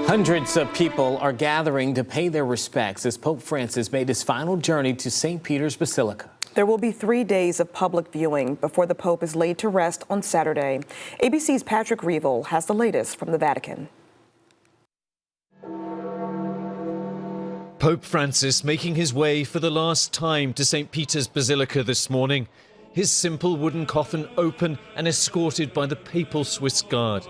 Hundreds of people are gathering to pay their respects as Pope Francis made his final journey to St. Peter's Basilica. There will be 3 days of public viewing before the Pope is laid to rest on Saturday. ABC's Patrick Reevell has the latest from the Vatican. Pope Francis making his way for the last time to St. Peter's Basilica this morning. His simple wooden coffin open and escorted by the papal Swiss Guard.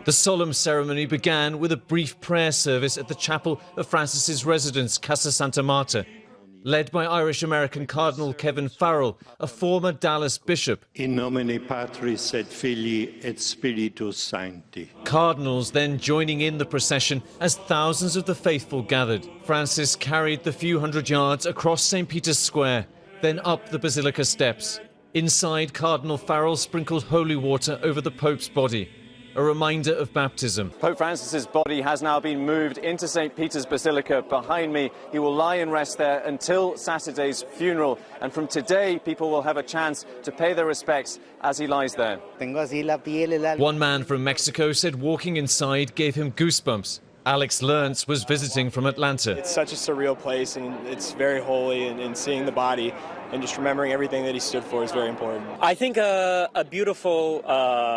The solemn ceremony began with a brief prayer service at the chapel of Francis's residence, Casa Santa Marta, led by Irish-American Cardinal Kevin Farrell, a former Dallas bishop. In nomine Patris et Filii et Spiritus Sancti. Cardinals then joining in the procession as thousands of the faithful gathered. Francis carried the few hundred yards across St. Peter's Square, then up the basilica steps. Inside, Cardinal Farrell sprinkled holy water over the Pope's body, a reminder of baptism. Pope Francis's body has now been moved into St. Peter's Basilica behind me. He will lie and rest there until Saturday's funeral. And from today, people will have a chance to pay their respects as he lies there. One man from Mexico said walking inside gave him goosebumps. Alex Learns was visiting from Atlanta. It's such a surreal place, and it's very holy, and seeing the body and just remembering everything that he stood for is very important. I think a beautiful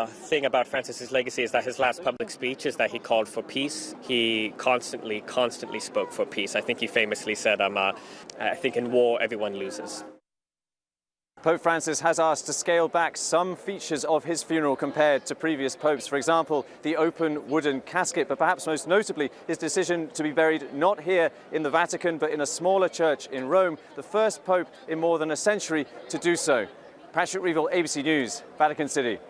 thing about Francis's legacy is that his last public speech is that he called for peace. He constantly spoke for peace. I think he famously said, I think in war everyone loses. Pope Francis has asked to scale back some features of his funeral compared to previous popes. For example, the open wooden casket, but perhaps most notably his decision to be buried not here in the Vatican, but in a smaller church in Rome, the first pope in more than a century to do so. Patrick Reevell, ABC News, Vatican City.